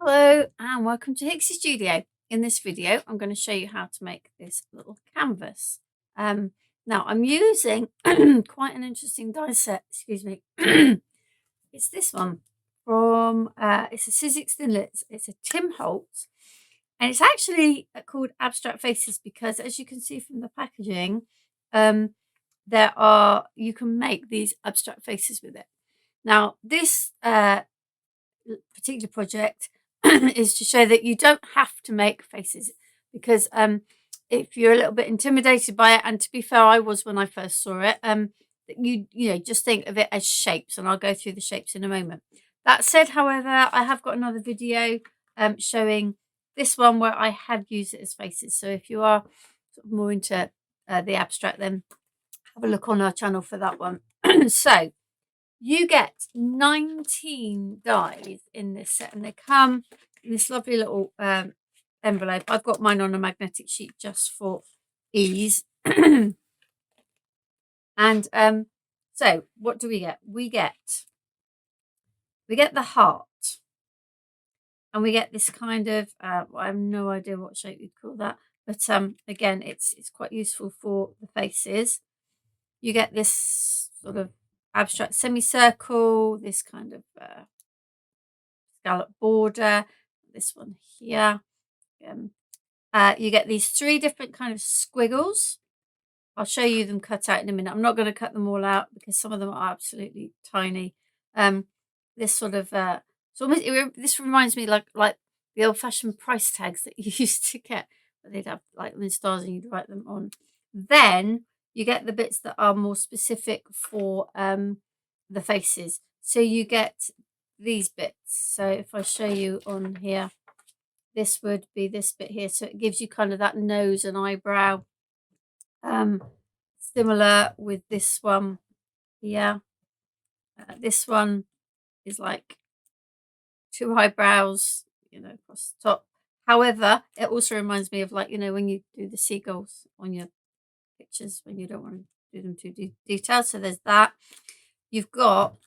Hello and welcome to Hixxy Studio. In this video, I'm going to show you how to make this little canvas. Now I'm using quite an interesting die set, excuse me. It's this one from, it's a Sizzix Thinlets. It's a Tim Holtz and it's actually called Abstract Faces because as you can see from the packaging, you can make these abstract faces with it. Now this particular project is to show that you don't have to make faces because if you're a little bit intimidated by it, and to be fair, I was when I first saw it, you know, just think of it as shapes, and I'll go through the shapes in a moment. That said, however, I have got another video showing this one where I have used it as faces. So if you are sort of more into the abstract, then have a look on our channel for that one. So you get 19 dies in this set, and they come in this lovely little envelope. I've got mine on a magnetic sheet just for ease. And so what do we get? We get the heart, and we get this kind of I have no idea what shape you'd call that, but again, it's quite useful for the faces. You get this sort of abstract semicircle, this kind of scallop border, this one here. You get these three different kind of squiggles. I'll show you them cut out in a minute. I'm not going to cut them all out because some of them are absolutely tiny. This sort of this reminds me like the old-fashioned price tags that you used to get, but they'd have like them in stars and you'd write them on. Then you get the bits that are more specific for the faces. So you get these bits. So if I show you on here, this would be this bit here. So it gives you kind of that nose and eyebrow. Similar with this one here. This one is like two eyebrows, you know, across the top. However, it also reminds me of, like, you know, when you do the seagulls on your pictures when you don't want to do them too detailed. So there's that. You've got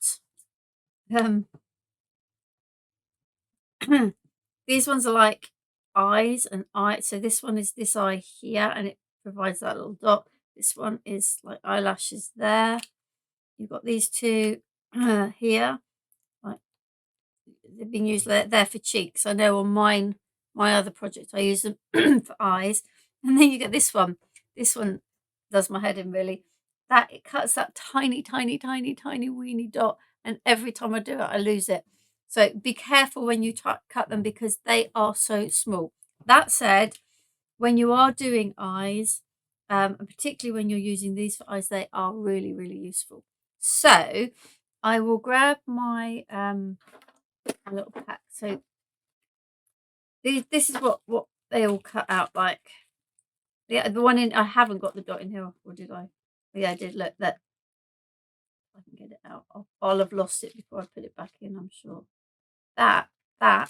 these ones are like eyes and eye. So this one is this eye here, and it provides that little dot. This one is like eyelashes there. You've got these two here, like they've been used there for cheeks. I know on my other project I use them for eyes. And then you get this one. This one does my head in, really. That it cuts that tiny weeny dot, and every time I do it I lose it. So be careful when you cut them because they are so small. That said, when you are doing eyes, and particularly when you're using these for eyes, they are really useful. So I will grab my little pack. So this is what they all cut out like. The one in, I haven't got the dot in here, or did I? Yeah, I did. Look, that I can get it out. I'll have lost it before I put it back in, I'm sure. That that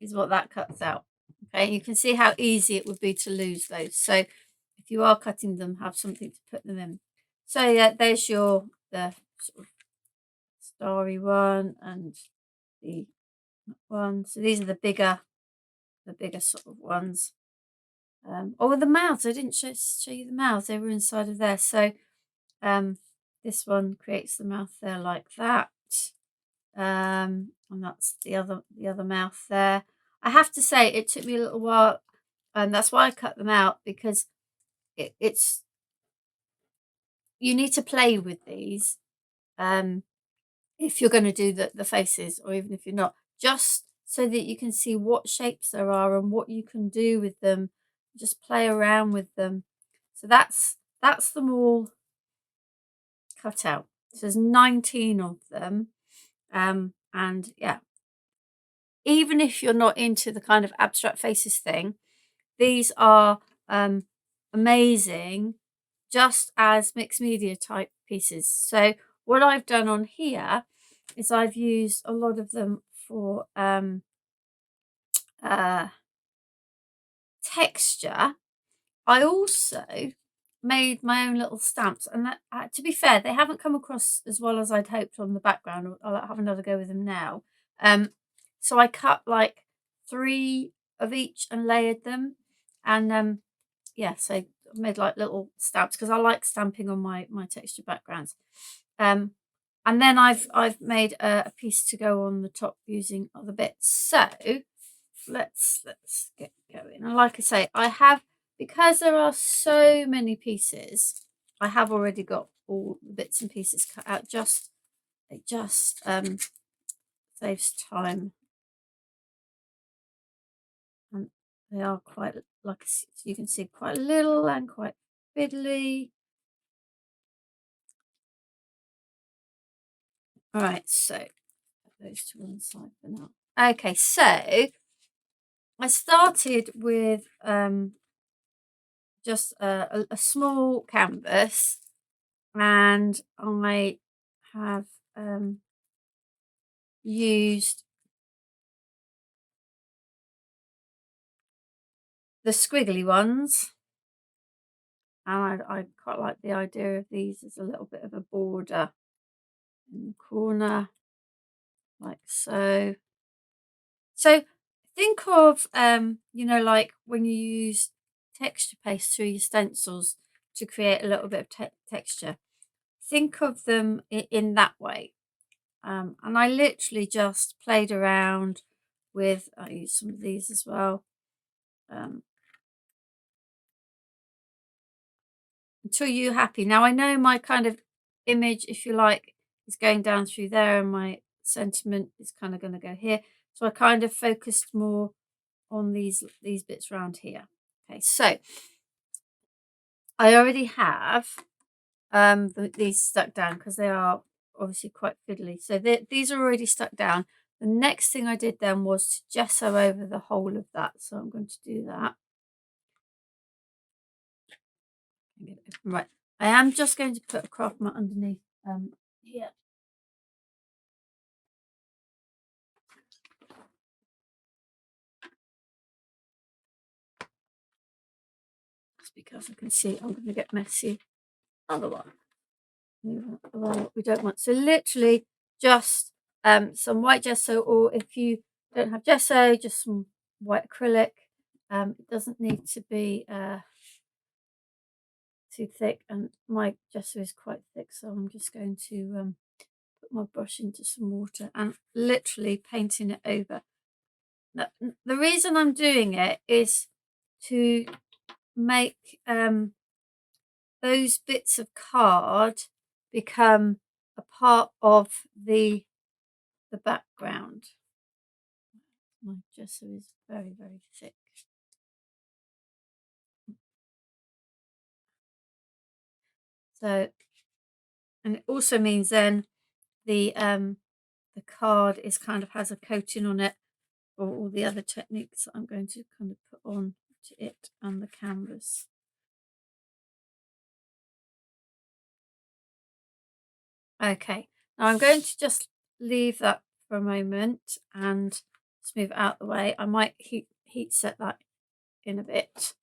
is what that cuts out. Okay, you can see how easy it would be to lose those. So if you are cutting them, have something to put them in. So yeah, there's the sort of starry one and the one. So these are the bigger sort of ones. Oh, the mouths, I didn't show you the mouths. They were inside of there. So this one creates the mouth there like that. And that's the other mouth there. I have to say it took me a little while, and that's why I cut them out, because it's you need to play with these if you're going to do the faces, or even if you're not, just so that you can see what shapes there are and what you can do with them. Just play around with them. So that's them all cut out. So there's 19 of them. And yeah, even if you're not into the kind of abstract faces thing, these are amazing just as mixed media type pieces. So what I've done on here is I've used a lot of them for texture. I also made my own little stamps, and that, to be fair, they haven't come across as well as I'd hoped on the background. I'll have another go with them now. So I cut like 3 of each and layered them, and yeah, so I made like little stamps because I like stamping on my texture backgrounds. And then I've made a piece to go on the top using other bits. So let's get going. And like I say, I have, because there are so many pieces, I have already got all the bits and pieces cut out. It just saves time, and they are quite, like you can see, quite little and quite fiddly. All right, so put those to one side for now. Okay, so I started with just a small canvas, and I have used the squiggly ones, and I quite like the idea of these as a little bit of a border in the corner, like so. So think of you know, like when you use texture paste through your stencils to create a little bit of texture. Think of them in that way. And I literally just played around with, I used some of these as well, until you're happy. Now I know my kind of image, if you like, is going down through there, and my sentiment is kind of going to go here. So I kind of focused more on these bits around here. Okay, so I already have these stuck down because they are obviously quite fiddly. So these are already stuck down. The next thing I did then was to gesso over the whole of that. So I'm going to do that. Right. I am just going to put a craft mat underneath here. Just because I can see I'm going to get messy otherwise. What we don't want. So literally just some white gesso, or if you don't have gesso, just some white acrylic. It doesn't need to be too thick, and my gesso is quite thick, so I'm just going to put my brush into some water and literally painting it over. Now, the reason I'm doing it is to make those bits of card become a part of the background. My gesso is very, very thick. So, and it also means then the card is kind of has a coating on it, or all the other techniques that I'm going to kind of put on to it and the canvas. Okay, now I'm going to just leave that for a moment and smooth it out the way. I might heat set that in a bit.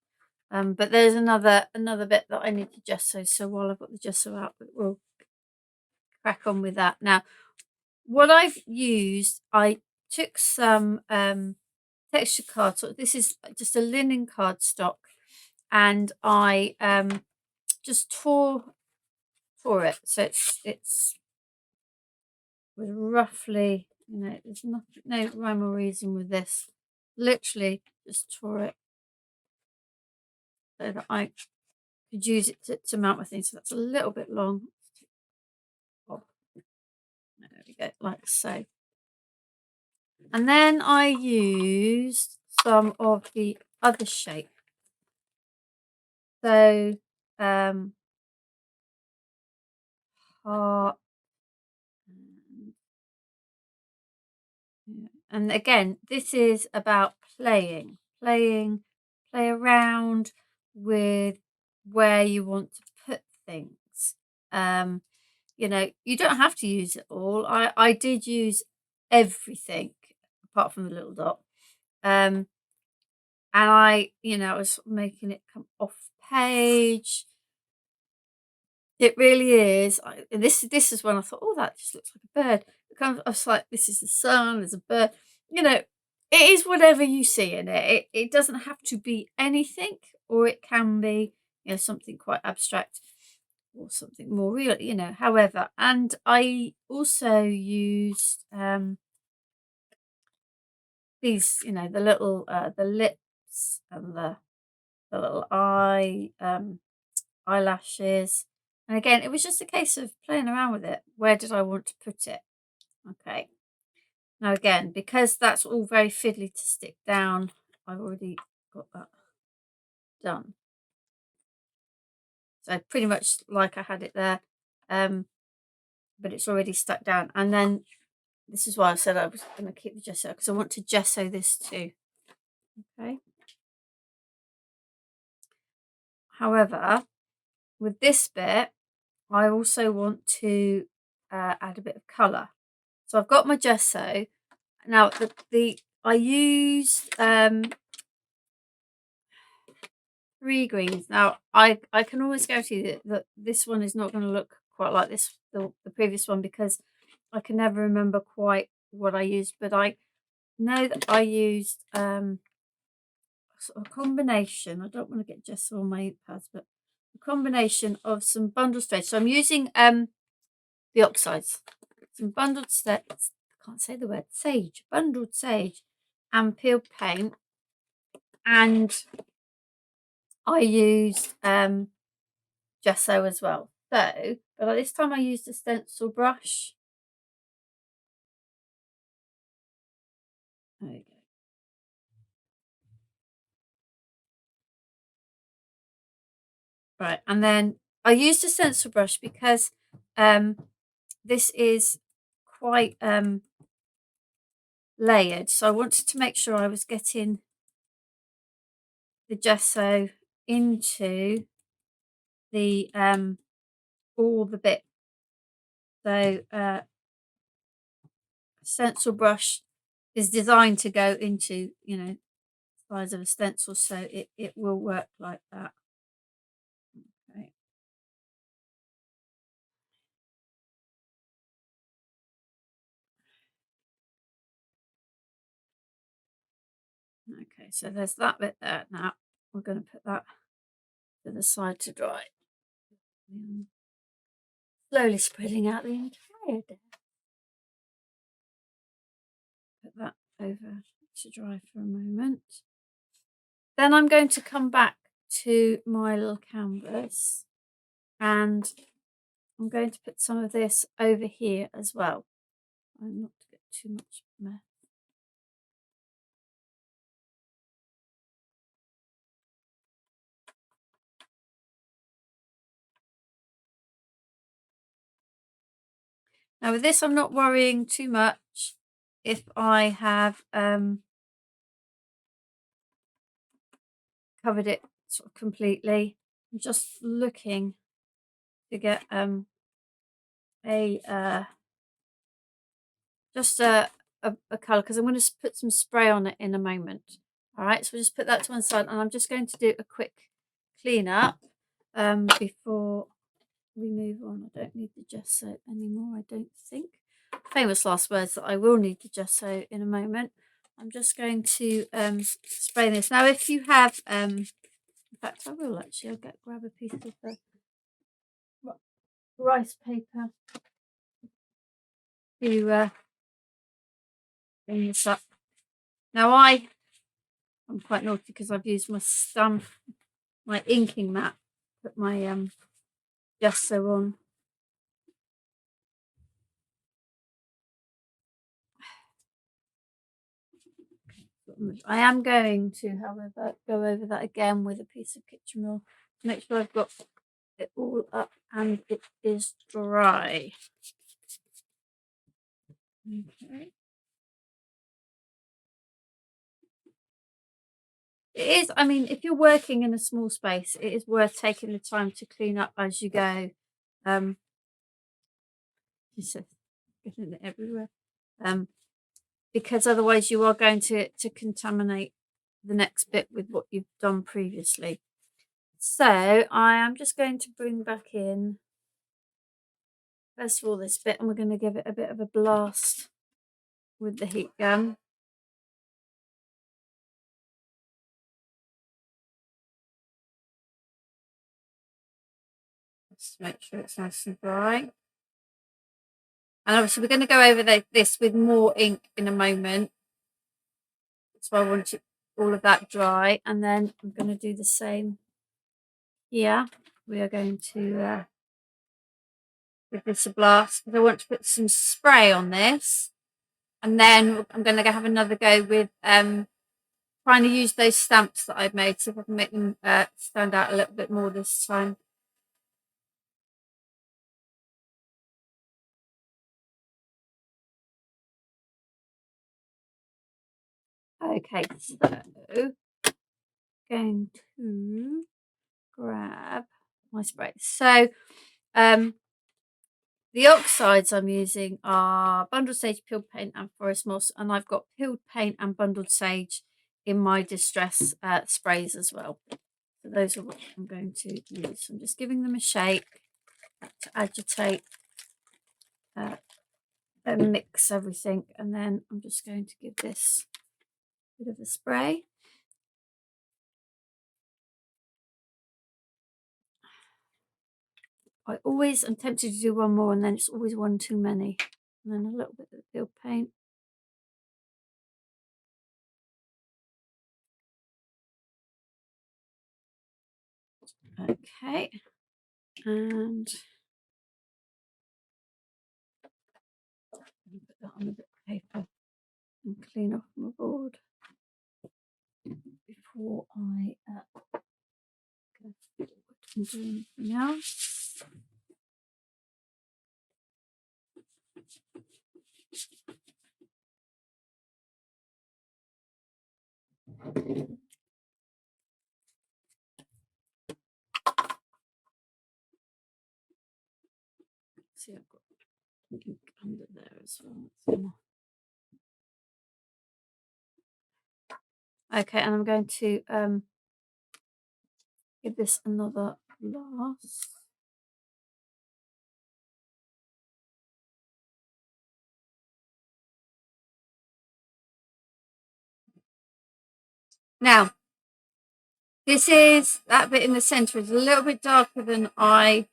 But there's another bit that I need to gesso, so while I've got the gesso out, we'll crack on with that. Now, what I've used, I took some texture card. So this is just a linen cardstock, and I just tore it. So it's with roughly, you know, there's no rhyme or reason with this. Literally just tore it so that I could use it to mount my thing. So that's a little bit long. Oh, there we go, like so. And then I used some of the other shape. So heart, and again, this is about play around with where you want to put things. You know, you don't have to use it all. I did use everything apart from the little dot. And I, you know, I was making it come off page. It really is. And this is when I thought, oh, that just looks like a bird. I was like, this is the sun. There's a bird. You know, it is whatever you see in it. It doesn't have to be anything, or it can be, something quite abstract or something more real. However, and I also used these, the little the lips and the little eyelashes. And again, it was just a case of playing around with it. Where did I want to put it? Okay. Now again, because that's all very fiddly to stick down, I've already got that done. So pretty much like I had it there, but it's already stuck down. And then this is why I said I was going to keep the gesso, because I want to gesso this too. Okay. However, with this bit, I also want to add a bit of colour. So I've got my gesso. Now I used 3 greens. Now I can always guarantee that this one is not going to look quite like the previous one, because I can never remember quite what I used, but I know that I used sort of a combination. I don't want to get gesso on my pads, but a combination of some bundled sage. So I'm using the oxides, some bundled I can't say the word sage, bundled sage, and peeled paint, and I used gesso as well. So, but this time I used a stencil brush. There we go. Right, and then I used a stencil brush because this is quite layered, so I wanted to make sure I was getting the gesso into the all the bits. So stencil brush is designed to go into, the size of a stencil, so it will work like that. Okay. Okay, so there's that bit there. Now we're going to put that to the side to dry. Slowly spreading out the entire day. Put that over to dry for a moment. Then I'm going to come back to my little canvas, and I'm going to put some of this over here as well. I'm not to get too much mess. Now with this, I'm not worrying too much if I have covered it sort of completely. I'm just looking to get just a colour, because I'm going to put some spray on it in a moment. All right, so we'll just put that to one side, and I'm just going to do a quick clean up before we move on. I don't need the gesso anymore, I don't think. Famous last words that I will need the gesso in a moment. I'm just going to spray this. Now if you have in fact I will actually, I'll grab a piece of the rice paper to clean this up. Now I'm quite naughty because I've used my inking mat, put my gesso on. I am going to, however, go over that again with a piece of kitchen roll to make sure I've got it all up and it is dry. Okay. It is, I mean, if you're working in a small space, it is worth taking the time to clean up as you go. Just getting it everywhere. Because otherwise you are going to contaminate the next bit with what you've done previously. So I am just going to bring back in first of all this bit, and we're going to give it a bit of a blast with the heat gun. Just make sure it's nice and dry. And obviously we're going to go over this with more ink in a moment. So I want all of that dry, and then I'm going to do the same here. We are going to give this a blast because I want to put some spray on this, and then I'm going to have another go with trying to use those stamps that I've made, so if I can make them stand out a little bit more this time. Okay, so going to grab my spray. So the oxides I'm using are bundled sage, peeled paint and forest moss, and I've got peeled paint and bundled sage in my distress sprays as well. So those are what I'm going to use. I'm just giving them a shake to agitate and mix everything, and then I'm just going to give this a bit of a spray. I'm tempted to do one more, and then it's always one too many. And then a little bit of peeled paint. Okay, and put that on a bit of paper and clean off my board before I go forward and do anything else. See, I've got ink under there as well. Okay, and I'm going to give this another blast. Now, this is that bit in the centre is a little bit darker than I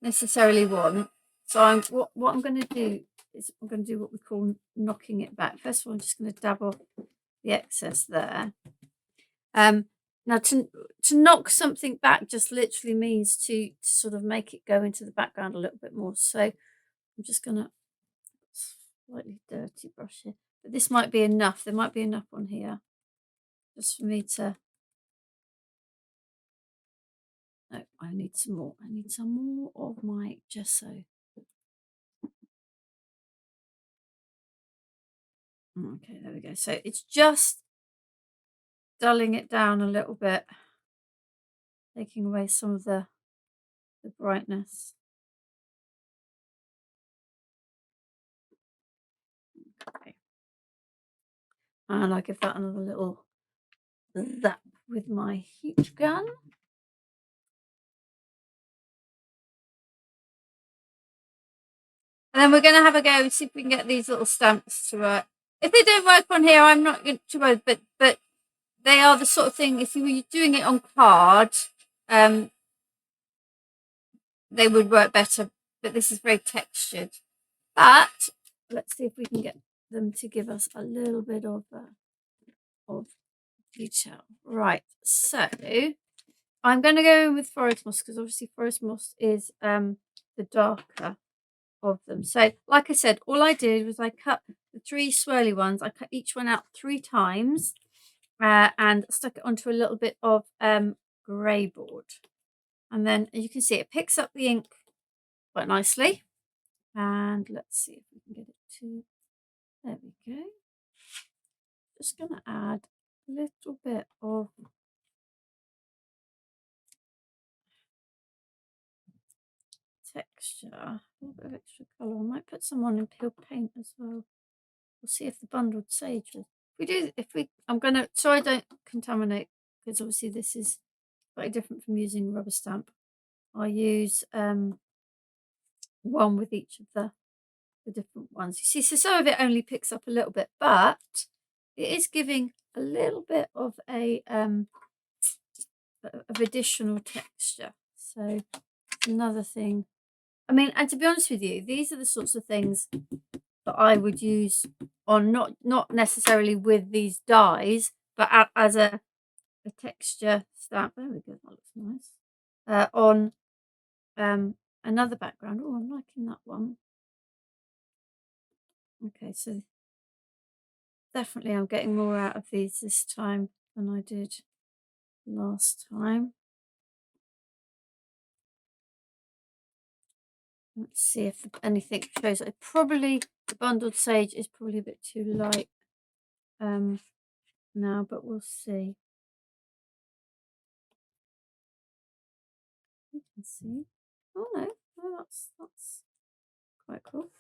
necessarily want. So what I'm going to do is I'm going to do what we call knocking it back. First of all, I'm just going to dab off the excess there. Now to knock something back just literally means to sort of make it go into the background a little bit more. So I'm just going to slightly dirty brush here, but this might be enough. There might be enough on here just for me to. No, I need some more. I need some more of my gesso. Okay, there we go. So it's just dulling it down a little bit, taking away some of the brightness. Okay. And I'll give that another little zap with my heat gun. And then we're going to have a go and see if we can get these little stamps to work. If they don't work on here, I'm not going to worry, but they are the sort of thing, if you were doing it on card, they would work better, but this is very textured. But let's see if we can get them to give us a little bit of detail. Right, so I'm going to go in with forest moss because obviously forest moss is the darker of them. So like I said, all I did was I cut the 3 swirly ones. I cut each one out 3 times and stuck it onto a little bit of grey board. And then you can see it picks up the ink quite nicely. And let's see if we can get it to, there we go. Just going to add a little bit of texture, a little bit of extra colour. I might put some on in peeled paint as well. We'll see if the bundled sage will. I'm going to, so I don't contaminate, because obviously this is slightly different from using rubber stamp. I use one with each of the different ones. You see, so some of it only picks up a little bit, but it is giving a little bit of a of additional texture. So another thing. I mean, and to be honest with you, these are the sorts of things that I would use on not necessarily with these dies, but as a texture stamp. There we go, that looks nice. On another background. Oh, I'm liking that one. Okay, so definitely I'm getting more out of these this time than I did last time. Let's see if anything shows. The bundled sage is probably a bit too light now, but we'll see. You can see. Oh no, that's quite cool.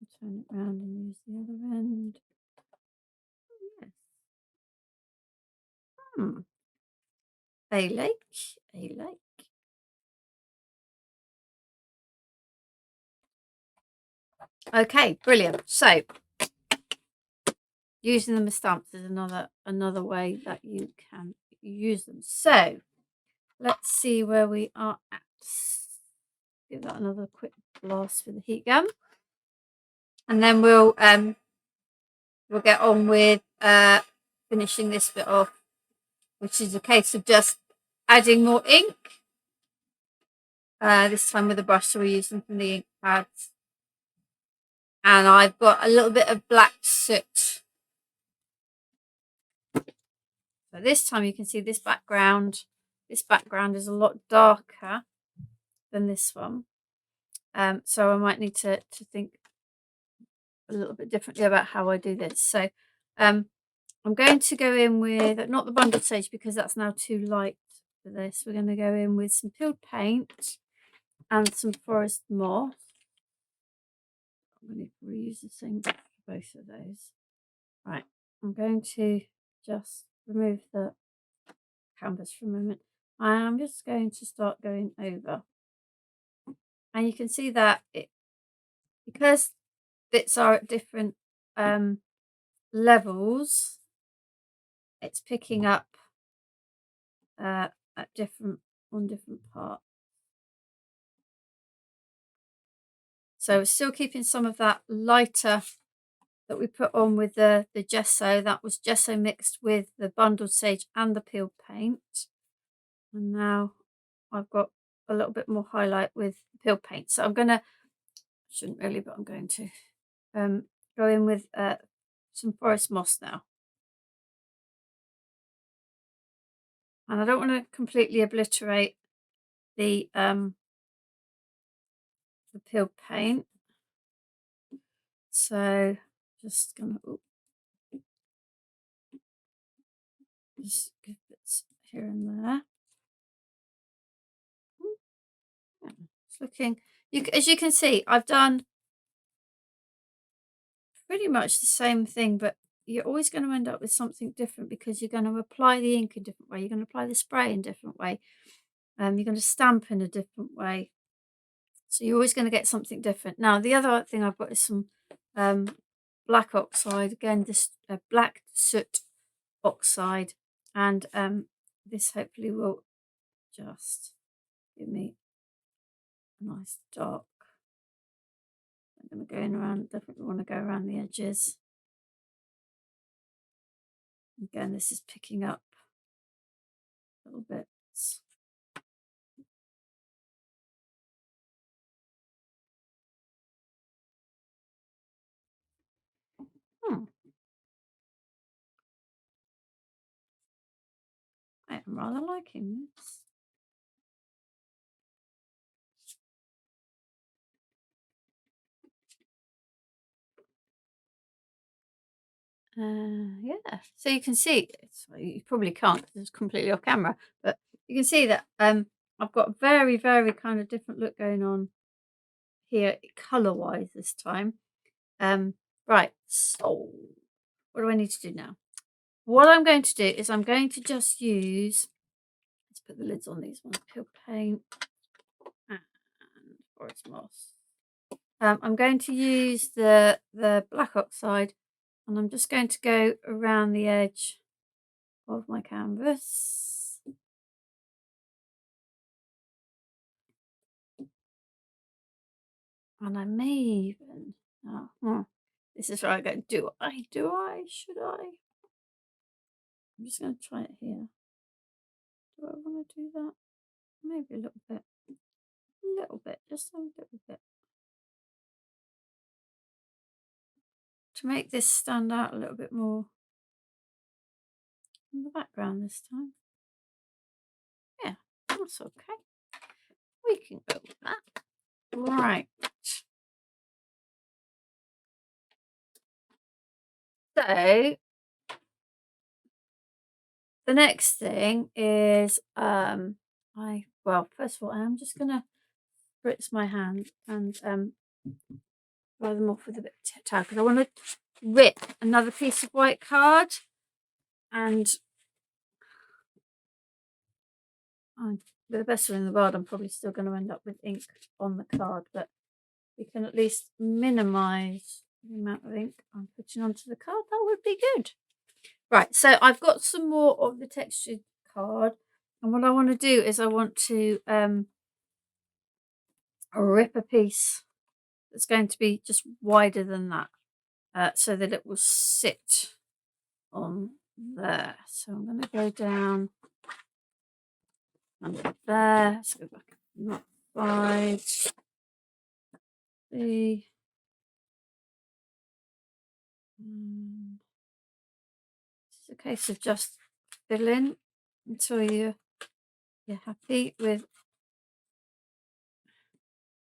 I'll turn it around and use the other end. Oh, yes. A lake. Okay, brilliant. So using them as stamps is another way that you can use them. So let's see where we are at. Give that another quick blast with the heat gun, and then we'll get on with finishing this bit off, which is a case of just adding more ink. This time with a brush, so we're using from the ink pads, and I've got a little bit of black soot. So this time you can see this background. This background is a lot darker than this one. So I might need to think a little bit differently about how I do this. So I'm going to go in with, not the bundled sage because that's now too light for this. We're going to go in with some peeled paint and some forest moss. I'm going to reuse the same brush for both of those. Right, I'm going to just remove the canvas for a moment. I'm just going to start going over, and you can see that because bits are at different levels, it's picking up on different parts. So we're still keeping some of that lighter that we put on with the gesso. That was gesso mixed with the bundled sage and the peeled paint. And now I've got a little bit more highlight with peeled paint. So I'm gonna, shouldn't really, but I'm going to go in with some forest moss now. And I don't want to completely obliterate the peeled paint. So just gonna just give bits here and there. Yeah, it's looking, as you can see, I've done pretty much the same thing, but you're always going to end up with something different because you're going to apply the ink a different way. You're going to apply the spray in a different way. You're going to stamp in a different way. So you're always going to get something different. Now, the other thing I've got is some black oxide. Again, this black soot oxide. And this hopefully will just give me a nice dark. I'm going to go in around, definitely want to go around the edges. Again, this is picking up little bits. I am rather liking this. Yeah, so you can see, you probably can't because it's completely off camera, but you can see that I've got a very, very kind of different look going on here colour wise this time. Right, so what do I need to do now? What I'm going to do is I'm going to just use, let's put the lids on these ones. Peel paint and forest moss. I'm going to use the black oxide, and I'm just going to go around the edge of my canvas. And I may even, this is where I go, should I? I'm just going to try it here. Do I want to do that? Maybe a little bit, just a little bit. To make this stand out a little bit more in the background this time. Yeah, that's okay. We can go with that. Right. So the next thing is well, first of all, I'm just gonna spritz my hand and dry them off with a bit of towel because I want to rip another piece of white card, and with the best will in the world, I'm probably still going to end up with ink on the card, but we can at least minimize the amount of ink I'm putting onto the card. That would be good. Right, so I've got some more of the textured card, and what I want to do is I want to rip a piece that's going to be just wider than that, so that it will sit on there. So I'm going to go down under there. Let's go back on that side. See. It's a case of just filling until you're happy with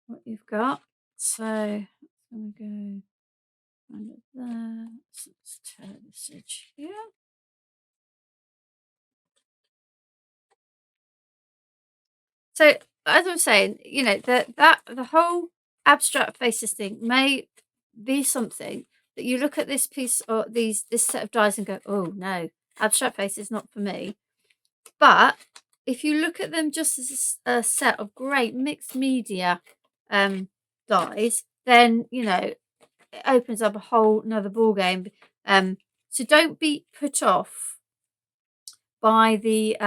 what you've got. So I'm going to go under there. So let's tear this edge here. So as I was saying, you know, the whole abstract faces thing may be something that you look at this piece or this set of dies and go, oh no, abstract face is not for me. But if you look at them just as a set of great mixed media dies, then you know it opens up a whole another ball game. So don't be put off by the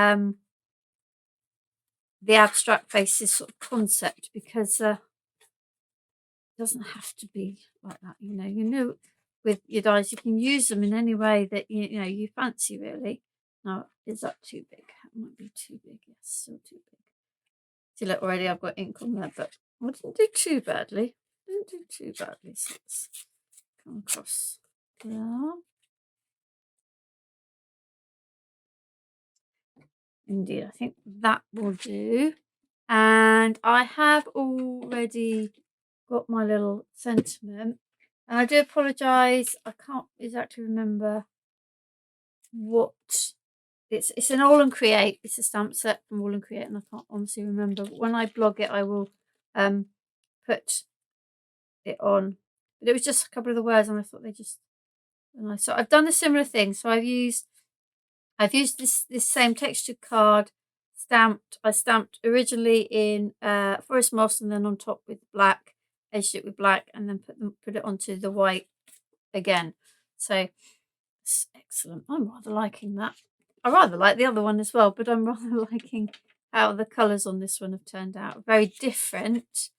abstract faces sort of concept, because it doesn't have to be like that. You know, with your dies you can use them in any way that you know you fancy, really. Now, is that too big? That might be too big. Yes, still too big. See, look, already I've got ink on there, but I didn't do too badly. So let's come across there. Indeed, I think that will do. And I have already got my little sentiment. And I do apologise, I can't exactly remember what it's an Aall Create. It's a stamp set from Aall Create, and I can't honestly remember. But when I blog it, I will put it on. But it was just a couple of the words, and I thought they just were nice. So I've done a similar thing. So I've used this same textured card stamped. I stamped originally in forest moss, and then on top with black, edged it with black, and then put it onto the white again. So it's excellent. I'm rather liking that. I rather like the other one as well, but I'm rather liking how the colours on this one have turned out. Very different.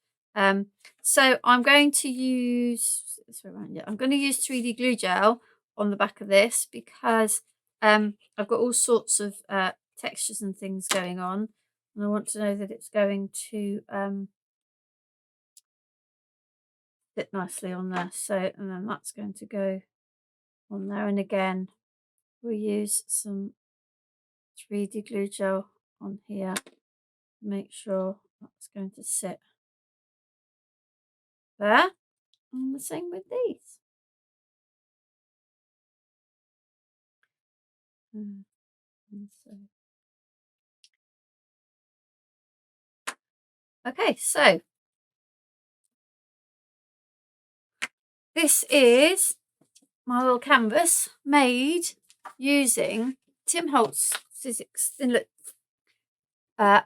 So I'm going to use I'm going to use 3D glue gel on the back of this, because I've got all sorts of textures and things going on, and I want to know that it's going to fit nicely on there. So, and then that's going to go on there, and again we'll use some 3D glue gel on here to make sure that's going to sit there. And the same with these. And so. Okay, so this is my little canvas made using Tim Holtz Sizzix Thinlets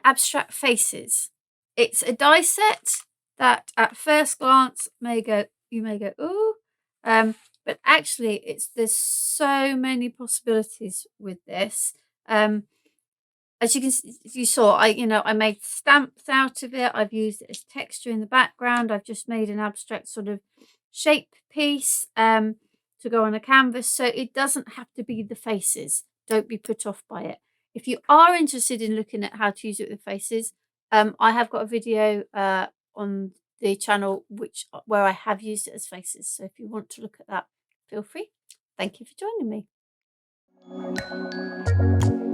abstract faces. It's a die set that at first glance you may go, ooh, but actually there's so many possibilities with this. As you saw, I made stamps out of it. I've used it as texture in the background. I've just made an abstract sort of shape piece to go on a canvas. So it doesn't have to be the faces. Don't be put off by it. If you are interested in looking at how to use it with faces, I have got a video on the channel where I have used it as faces. So if you want to look at that, feel free. Thank you for joining me.